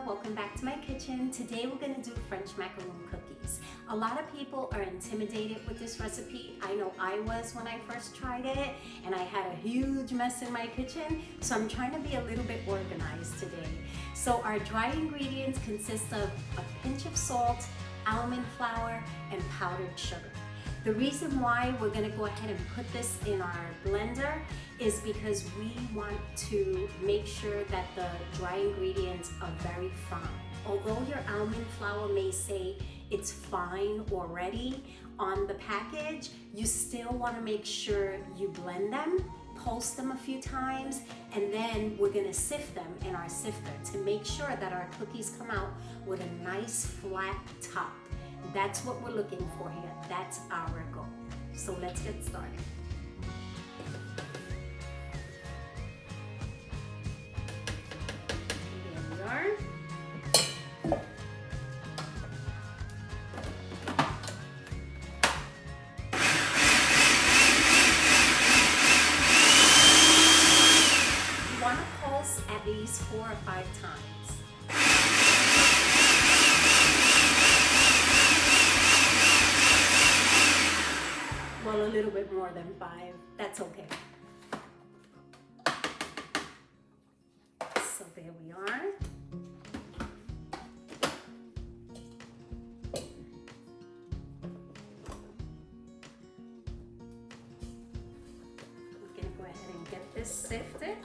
welcome back to my kitchen. Today we're going to do French macaroon cookies. A lot of people are intimidated with this recipe. I know I was when I first tried it, and I had a huge mess in my kitchen, so I'm trying to be a little bit organized today. So our dry ingredients consist of a pinch of salt, almond flour, and powdered sugar. The reason why we're going to go ahead and put this in our blender is because we want to make sure that the dry ingredients are very fine. Although your almond flour may say it's fine already on the package, you still want to make sure you blend them, pulse them a few times, and then we're going to sift them in our sifter to make sure that our cookies come out with a nice flat top. That's what we're looking for here. That's our goal. So let's get started. Here we are. You want to pulse at least 4 or 5 times. Well, a little bit more than 5. That's okay. So there we are. We're going to go ahead and get this sifted.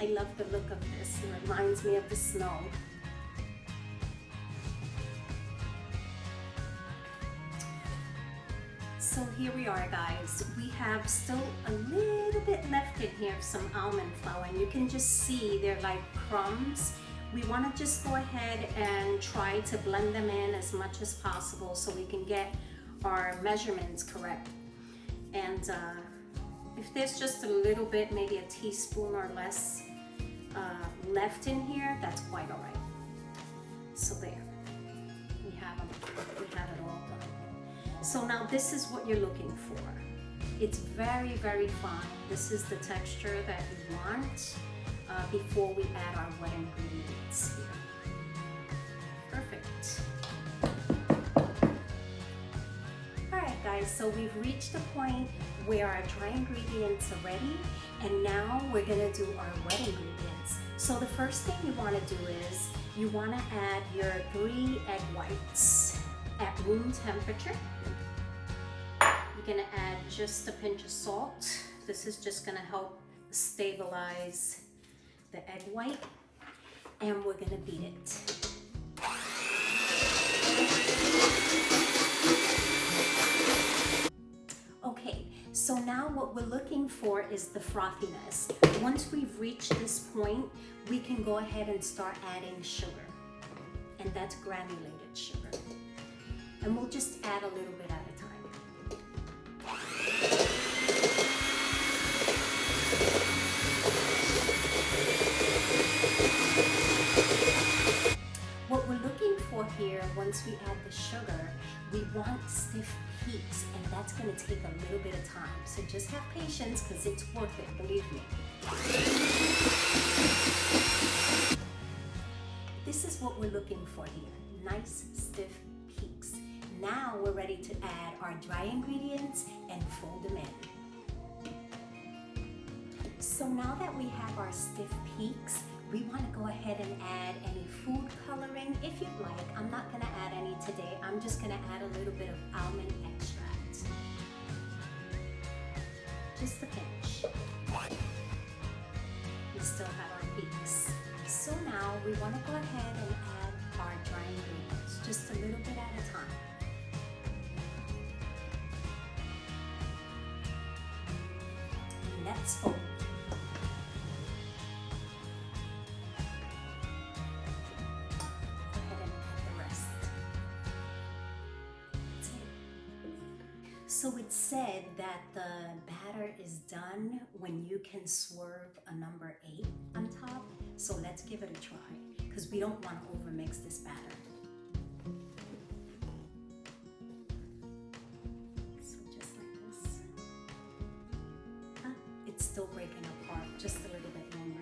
I love the look of this. It reminds me of the snow. So here we are, guys. We have still a little bit left in here of some almond flour, and you can just see they're like crumbs. We want to just go ahead and try to blend them in as much as possible so we can get our measurements correct. And if there's just a little bit, maybe a teaspoon or less left in here, that's quite all right. So there, we have it all done. So now this is what you're looking for. It's very, very fine. This is the texture that you want before we add our wet ingredients here. Perfect. Alright guys, so we've reached the point where our dry ingredients are ready, and now we're going to do our wet ingredients. So the first thing you want to do is you want to add your 3 egg whites at room temperature. You're going to add just a pinch of salt. This is just going to help stabilize the egg white, and we're going to beat it. Okay, so now what we're looking for is the frothiness. Once we've reached this point, we can go ahead and start adding sugar, and that's granulated sugar. And we'll just add a little bit at a time. What we're looking for here, once we add the sugar, we want stiff peaks, and that's going to take a little bit of time. So just have patience, because it's worth it, believe me. This is what we're looking for here. Nice stiff peaks. Now we're ready to add our dry ingredients and fold them in. So now that we have our stiff peaks, we want to go ahead and add any food coloring if you'd like. I'm not going to add any today. I'm just going to add a little bit of almond extract. Just a pinch. We still have our peaks. So now we want to go ahead and add our dry ingredients, just a little bit at a time. And let's fold. So it's said that the batter is done when you can swerve a number 8 on top. So let's give it a try, because we don't want to overmix this batter. still breaking apart just a little bit longer.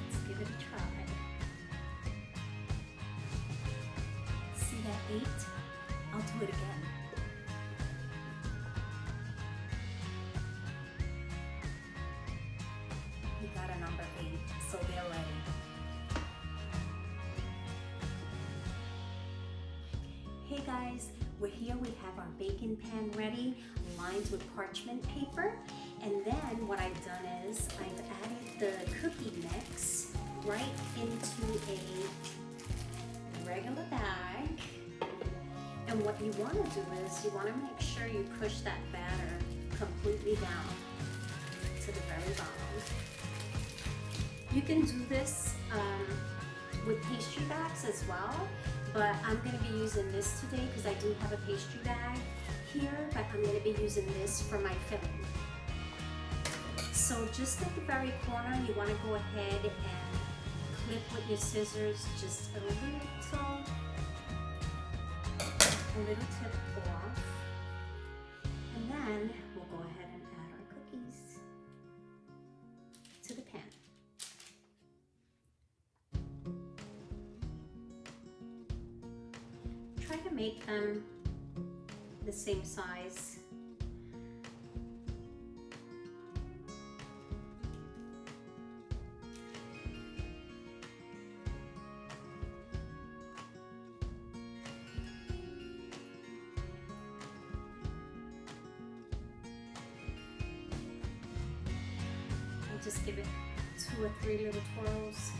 Let's give it a try. See that 8? I'll do it again. We got a number 8, so they're ready. Hey guys, we're here. We have our baking pan ready, lined with parchment paper. And then what I've done is I've added the cookie mix right into a regular bag. And what you want to do is you want to make sure you push that batter completely down to the very bottom. You can do this with pastry bags as well, but I'm going to be using this today because I do have a pastry bag here, but I'm going to be using this for my filling. So just at the very corner, you want to go ahead and clip with your scissors just a little tip off, and then we'll go ahead and add our cookies to the pan. Try to make them the same size. Just give it 2 or 3 little twirls.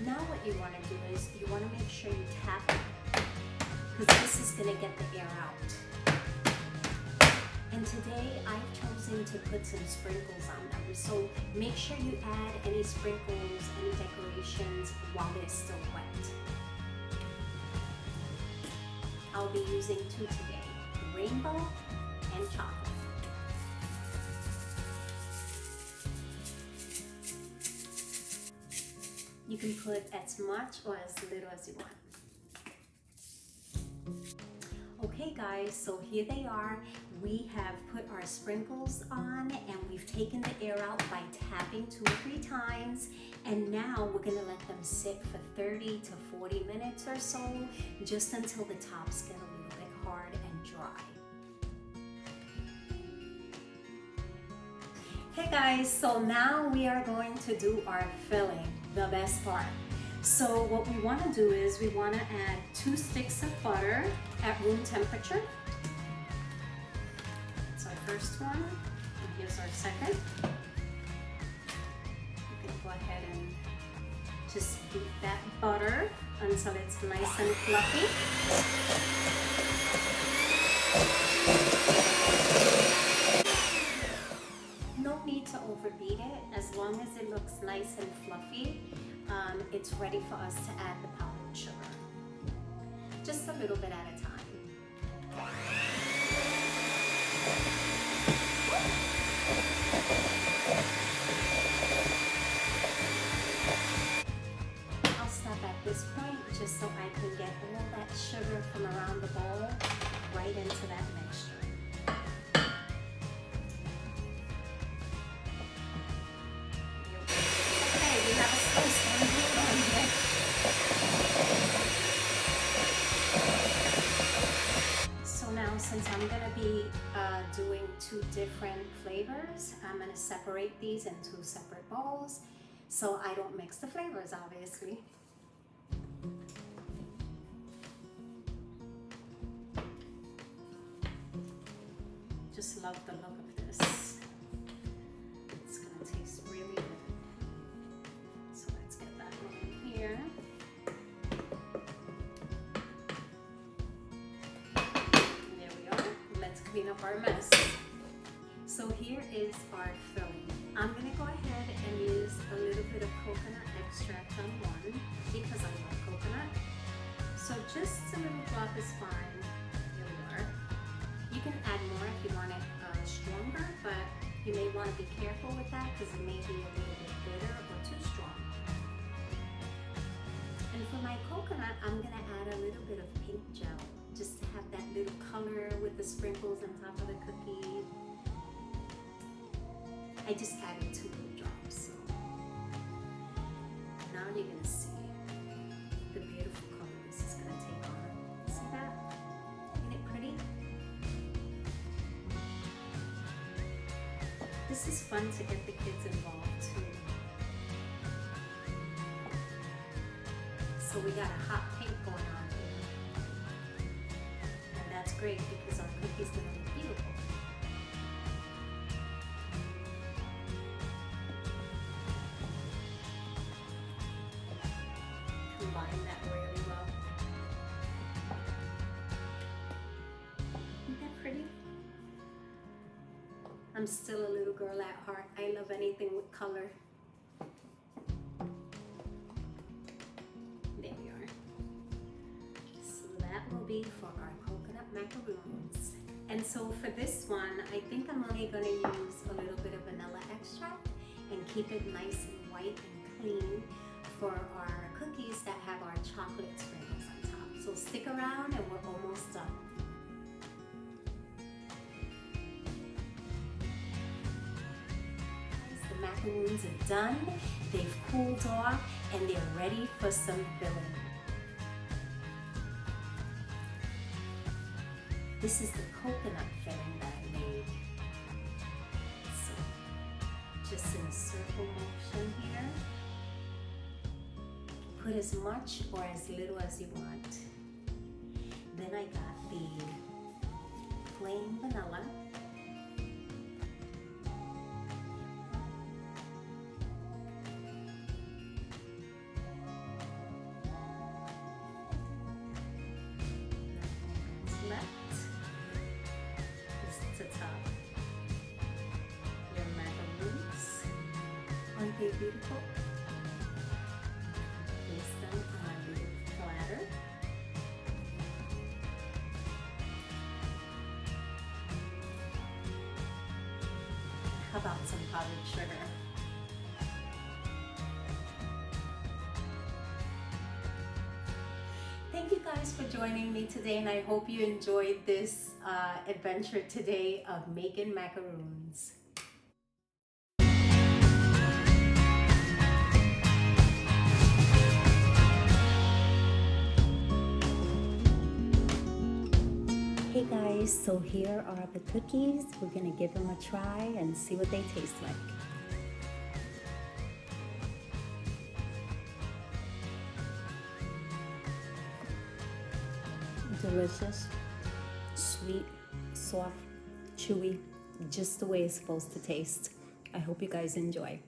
Now what you want to do is you want to make sure you tap it, because this is going to get the air out. And today I've chosen to put some sprinkles on them. So make sure you add any sprinkles, any decorations while they're still wet. I'll be using 2 today, rainbow and chocolate. You can put as much or as little as you want. Okay guys, so here they are. We have put our sprinkles on and we've taken the air out by tapping 2 or 3 times. And now we're gonna let them sit for 30 to 40 minutes or so, just until the tops get a little bit hard and dry. Hey guys, so now we are going to do our filling, the best part. So what we want to do is we want to add 2 sticks of butter at room temperature. That's our first one, and here's our second. You can go ahead and just beat that butter until it's nice and fluffy. No need to overbeat it. As long as it looks nice and fluffy, it's ready for us to add the powdered sugar. Just a little bit at a time. I'll stop at this point just so I can get all that sugar from around the bowl right into that mixture. So now, since I'm going to be doing 2 different flavors, I'm going to separate these in 2 separate bowls so I don't mix the flavors, obviously. just love the look of this. It's gonna taste really good. So let's get that one in here. There we are. Let's clean up our mess. So here is our filling. I'm gonna go ahead and use a little bit of coconut extract on one because I love coconut. So just a little drop is fine. Here we are. You can add more if you want it stronger, but you may want to be careful with that because it may be a little bit bitter or too strong. And for my coconut, I'm gonna add a little bit of pink gel just to have that little color with the sprinkles on top of the cookie. I just added 2 little drops. So now you're gonna see the beautiful color this is gonna take on. See that? Isn't it pretty? This is fun to get the kids involved too. So we got a hot pink going on here. And that's great because our cookie's gonna look beautiful. Combine that really well. Isn't that pretty? I'm still a little girl at heart. I love anything with color. There we are. So that will be for our coconut macaroons. And so for this one, I think I'm only going to use a little bit of vanilla extract and keep it nice and white and clean for our cookies that have our chocolate sprinkles on top. So stick around and we're almost done. The macaroons are done, they've cooled off, and they're ready for some filling. This is the coconut filling that I made. So just in a circle motion here. Put as much or as little as you want. Then I got the plain vanilla. That's left. Just to top your macaroons. Aren't they beautiful? Place them on a little platter. How about some powdered sugar? Thank you guys for joining me today, and I hope you enjoyed this adventure today of making macaroons. Hey guys, so here are the cookies. We're gonna give them a try and see what they taste like. Delicious, sweet, soft, chewy, just the way it's supposed to taste. I hope you guys enjoy.